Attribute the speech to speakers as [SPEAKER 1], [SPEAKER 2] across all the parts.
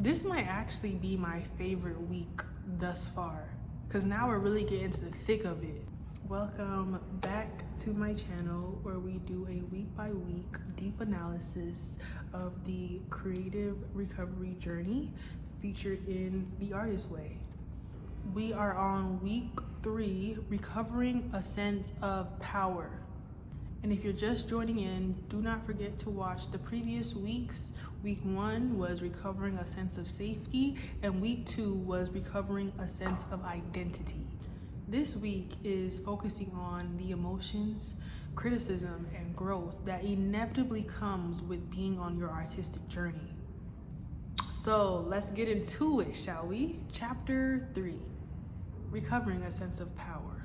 [SPEAKER 1] This might actually be my favorite week thus far, because now we're really getting into the thick of it. Welcome back to my channel where we do a week by week deep analysis of the creative recovery journey featured in The Artist Way. We are on week 3, recovering a sense of power. And if you're just joining in, do not forget to watch the previous weeks. Week 1 was recovering a sense of safety, and week 2 was recovering a sense of identity. This week is focusing on the emotions, criticism, and growth that inevitably comes with being on your artistic journey. So let's get into it, shall we? Chapter 3, recovering a sense of power.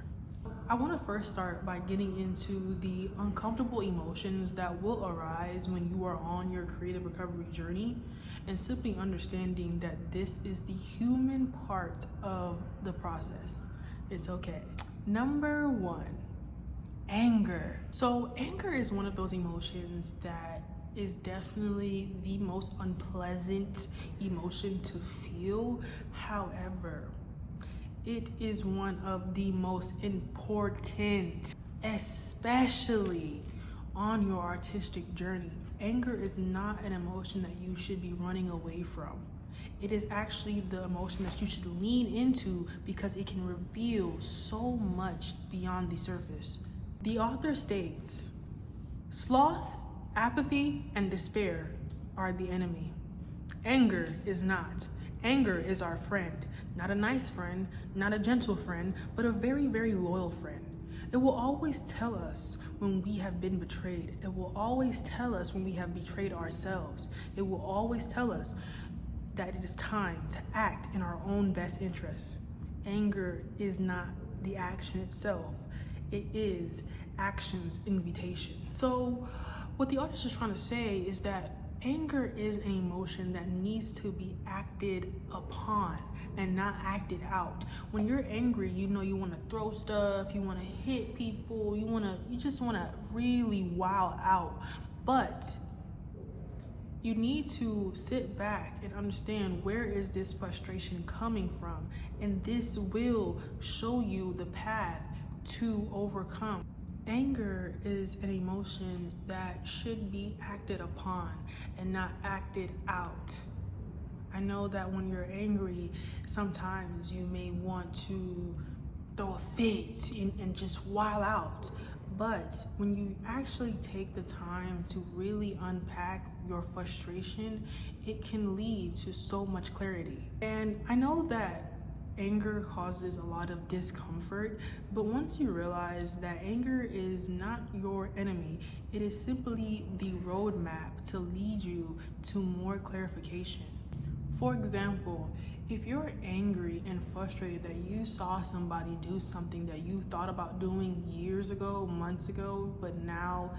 [SPEAKER 1] I want to first start by getting into the uncomfortable emotions that will arise when you are on your creative recovery journey, and simply understanding that this is the human part of the process. It's okay. Number 1, anger. So anger is one of those emotions that is definitely the most unpleasant emotion to feel. However, it is one of the most important, especially on your artistic journey. Anger is not an emotion that you should be running away from. It is actually the emotion that you should lean into because it can reveal so much beyond the surface. The author states, sloth, apathy, and despair are the enemy. Anger is not. Anger is our friend. Not a nice friend, not a gentle friend, but a very, very loyal friend. It will always tell us when we have been betrayed. It will always tell us when we have betrayed ourselves. It will always tell us that it is time to act in our own best interests. Anger is not the action itself. It is action's invitation. So what the artist is trying to say is that anger is an emotion that needs to be acted upon and not acted out. When you're angry, you know you want to throw stuff, you want to hit people, you just want to really wow out. But you need to sit back and understand, where is this frustration coming from? And this will show you the path to overcome. Anger is an emotion that should be acted upon and not acted out. I know that when you're angry, sometimes you may want to throw a fit and just wild out. But when you actually take the time to really unpack your frustration, it can lead to so much clarity. And I know that anger causes a lot of discomfort, but once you realize that anger is not your enemy, it is simply the roadmap to lead you to more clarification. For example, if you're angry and frustrated that you saw somebody do something that you thought about doing years ago, months ago, but now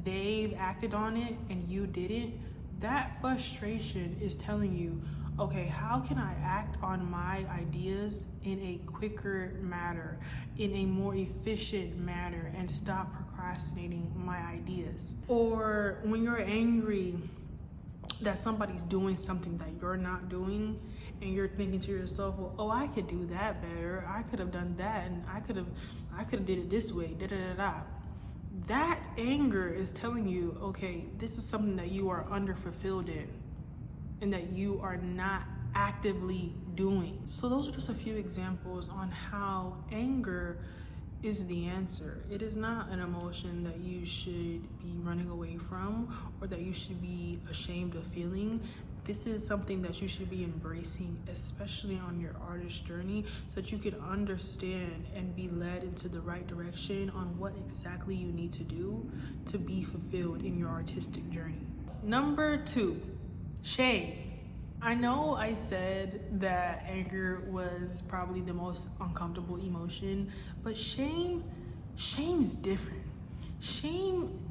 [SPEAKER 1] they've acted on it and you didn't, that frustration is telling you, okay, how can I act on my ideas in a quicker manner, in a more efficient manner, and stop procrastinating my ideas? Or when you're angry that somebody's doing something that you're not doing, and you're thinking to yourself, well, oh, I could do that better. I could have done that, and I could have did it this way, da da da da. That anger is telling you, okay, this is something that you are underfulfilled in, and that you are not actively doing. So those are just a few examples on how anger is the answer. It is not an emotion that you should be running away from or that you should be ashamed of feeling. This is something that you should be embracing, especially on your artist journey, so that you can understand and be led into the right direction on what exactly you need to do to be fulfilled in your artistic journey. Number 2, shame. I know I said that anger was probably the most uncomfortable emotion, but shame is different. Shame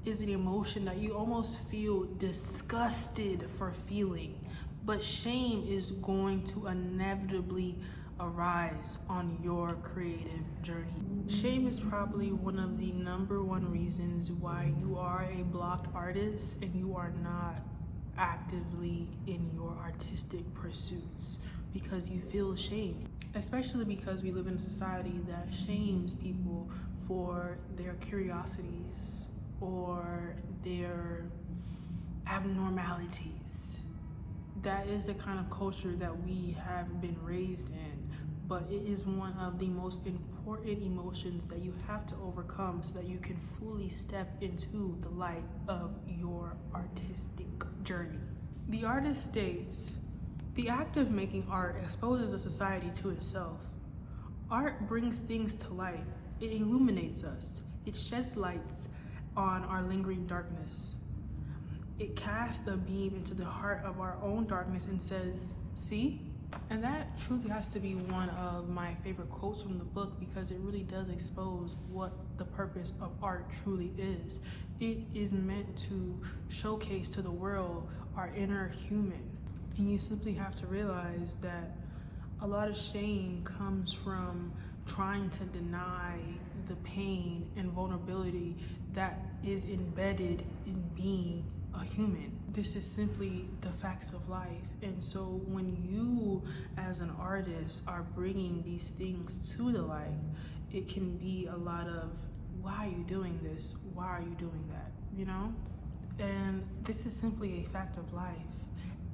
[SPEAKER 1] is an emotion that you almost feel disgusted for feeling, but shame is going to inevitably arise on your creative journey. Shame is probably one of the number 1 reasons why you are a blocked artist and you are not actively in your artistic pursuits because you feel ashamed, especially because we live in a society that shames people for their curiosities or their abnormalities. That is the kind of culture that we have been raised in, but it is one of the most important emotions that you have to overcome so that you can fully step into the light of your artistic journey. The artist states, "The act of making art exposes a society to itself. Art brings things to light. It illuminates us. It sheds lights on our lingering darkness. It casts a beam into the heart of our own darkness and says, 'See?'" And that truly has to be one of my favorite quotes from the book because it really does expose what the purpose of art truly is. It is meant to showcase to the world our inner human. And you simply have to realize that a lot of shame comes from trying to deny the pain and vulnerability that is embedded in being a human. This is simply the facts of life. And so when you as an artist are bringing these things to the light, it can be a lot of, why are you doing this? Why are you doing that? You know? And this is simply a fact of life.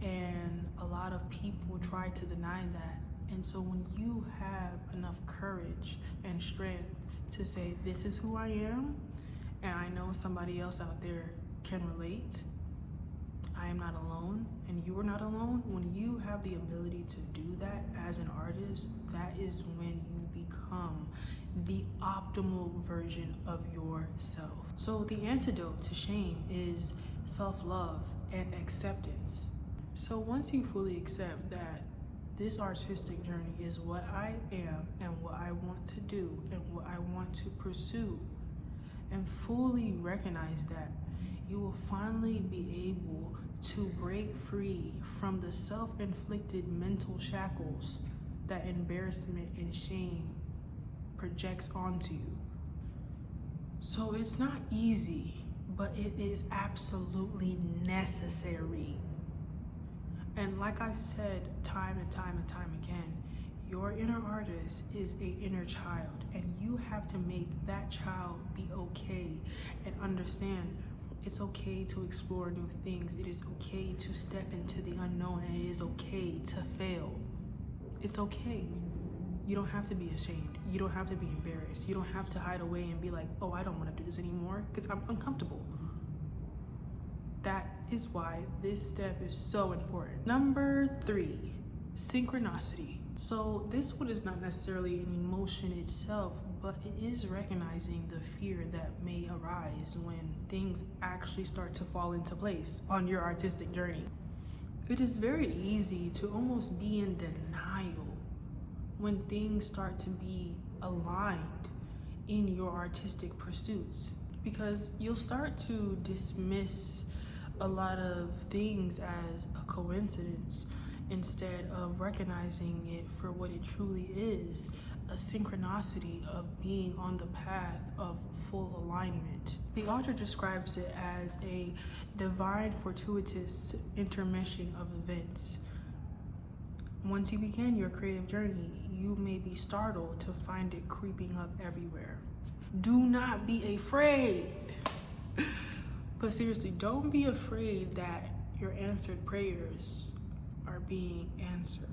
[SPEAKER 1] And a lot of people try to deny that. And so when you have enough courage and strength to say, this is who I am, and I know somebody else out there can relate, I am not alone, and you are not alone. When you have the ability to do that as an artist, that is when you become the optimal version of yourself. So the antidote to shame is self-love and acceptance. So once you fully accept that this artistic journey is what I am and what I want to do and what I want to pursue, and fully recognize that, you will finally be able to break free from the self-inflicted mental shackles that embarrassment and shame projects onto you. So it's not easy, but it is absolutely necessary. And like I said time and time and time again, your inner artist is an inner child, and you have to make that child be okay and understand it's okay to explore new things. It is okay to step into the unknown, and it is okay to fail. It's okay. You don't have to be ashamed. You don't have to be embarrassed. You don't have to hide away and be like, oh, I don't want to do this anymore because I'm uncomfortable. That is why this step is so important. Number 3, synchronicity. So this one is not necessarily an emotion itself, but it is recognizing the fear that may arise when things actually start to fall into place on your artistic journey. It is very easy to almost be in denial when things start to be aligned in your artistic pursuits, because you'll start to dismiss a lot of things as a coincidence instead of recognizing it for what it truly is, a synchronicity of being on the path of full alignment. The author describes it as a divine fortuitous intermeshing of events. Once you begin your creative journey, you may be startled to find it creeping up everywhere. Do not be afraid. But seriously, don't be afraid that your answered prayers are being answered.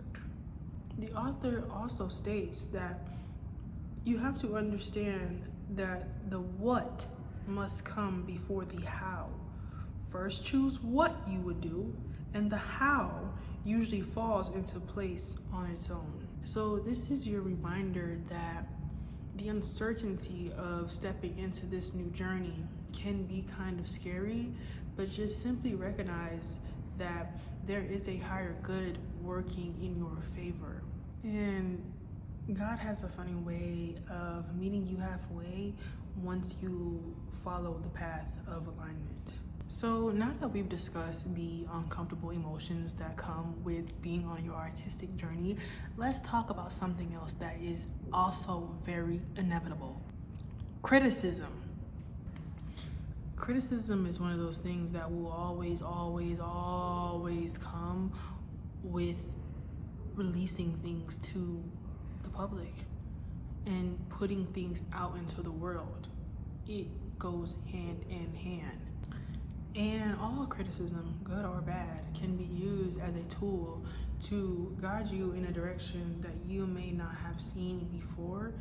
[SPEAKER 1] The author also states that you have to understand that the what must come before the how. First choose what you would do, and the how usually falls into place on its own. So this is your reminder that the uncertainty of stepping into this new journey can be kind of scary, but just simply recognize that there is a higher good working in your favor. And God has a funny way of meeting you halfway once you follow the path of alignment. So now that we've discussed the uncomfortable emotions that come with being on your artistic journey, let's talk about something else that is also very inevitable: criticism. Criticism is one of those things that will always come with releasing things to the public and putting things out into the world. It goes hand in hand. And all criticism, good or bad, can be used as a tool to guide you in a direction that you may not have seen before,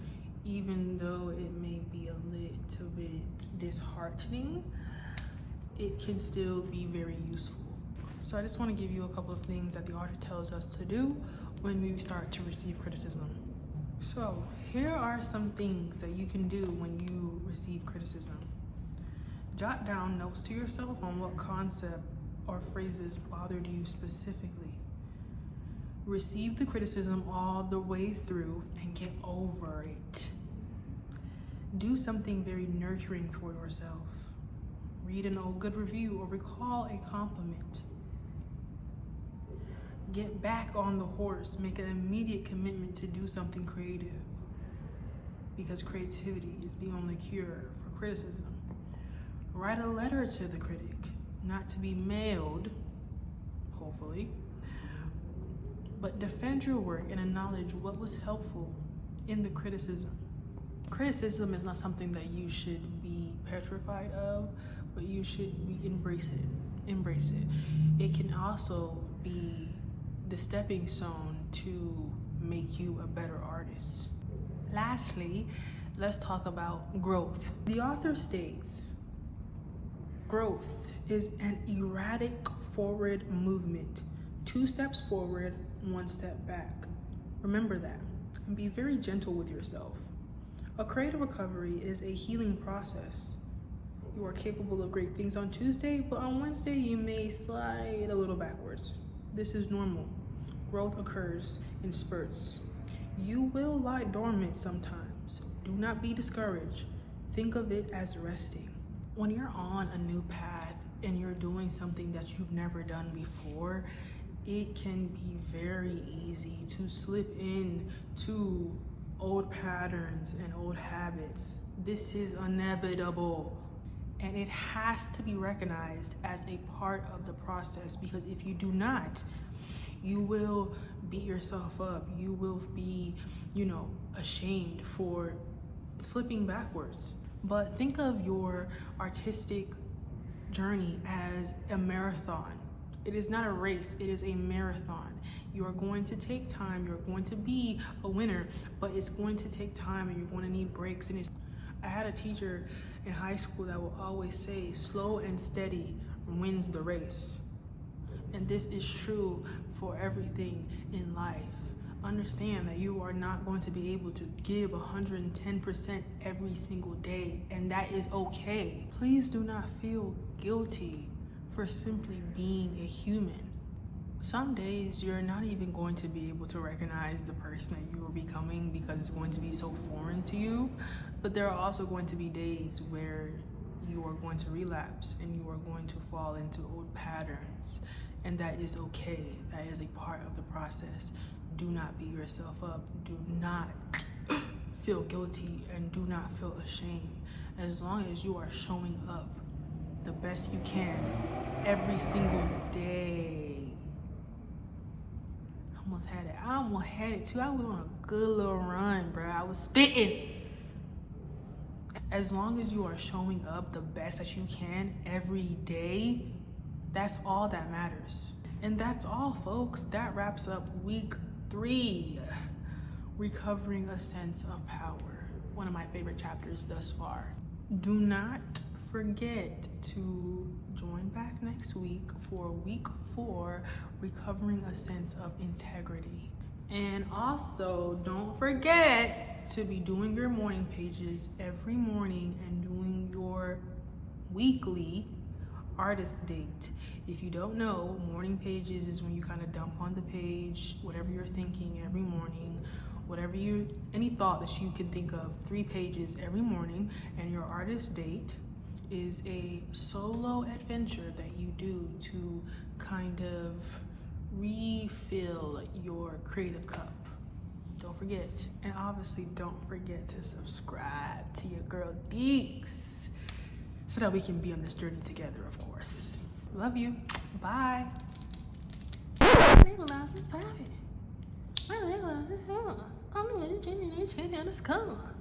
[SPEAKER 1] even though it may be a little bit disheartening. It can still be very useful. So I just want to give you a couple of things that the author tells us to do when we start to receive criticism. So here are some things that you can do when you receive criticism. Jot down notes to yourself on what concept or phrases bothered you specifically. Receive the criticism all the way through and get over it. Do something very nurturing for yourself. Read an old good review or recall a compliment. Get back on the horse. Make an immediate commitment to do something creative, because creativity is the only cure for criticism. Write a letter to the critic, not to be mailed, hopefully, but defend your work and acknowledge what was helpful in the criticism. Criticism is not something that you should be petrified of, but you should embrace it. Embrace it. It can also be the stepping stone to make you a better artist. Lastly, let's talk about growth. The author states, growth is an erratic forward movement. 2 steps forward, 1 step back. Remember that, and be very gentle with yourself. A creative recovery is a healing process. You are capable of great things on Tuesday, but on Wednesday you may slide a little backwards. This is normal. Growth occurs in spurts. You will lie dormant sometimes. Do not be discouraged. Think of it as resting. When you're on a new path and you're doing something that you've never done before, it can be very easy to slip into old patterns and old habits. This is inevitable, and it has to be recognized as a part of the process, because if you do not, you will beat yourself up. You will be, ashamed for slipping backwards. But think of your artistic journey as a marathon. It is not a race, it is a marathon. You are going to take time, you're going to be a winner, but it's going to take time and you're going to need breaks. And I had a teacher in high school that will always say, slow and steady wins the race. And this is true for everything in life. Understand that you are not going to be able to give 110% every single day, and that is okay. Please do not feel guilty for simply being a human. Some days you're not even going to be able to recognize the person that you are becoming because it's going to be so foreign to you, but there are also going to be days where you are going to relapse and you are going to fall into old patterns, and that is okay. That is a part of the process. Do not beat yourself up. Do not feel guilty and do not feel ashamed. As long as you are showing up the best you can every single day. I almost had it too. I was on a good little run, bro. I was spitting. As long as you are showing up the best that you can every day, that's all that matters. And that's all, folks. That wraps up week 3, recovering a sense of power. One of my favorite chapters thus far. Do not forget to join back next week for week 4, recovering a sense of integrity. And also, don't forget to be doing your morning pages every morning and doing your weekly artist date. If you don't know, morning pages is when you kind of dump on the page whatever you're thinking every morning, any thought that you can think of, 3 pages every morning. And your artist date is a solo adventure that you do to kind of refill your creative cup. Don't forget. And obviously don't forget to subscribe to your girl Deeks. so that we can be on this journey together, of course. Love you. Bye. My lip gloss is popping. My lip gloss is on the way to change the color.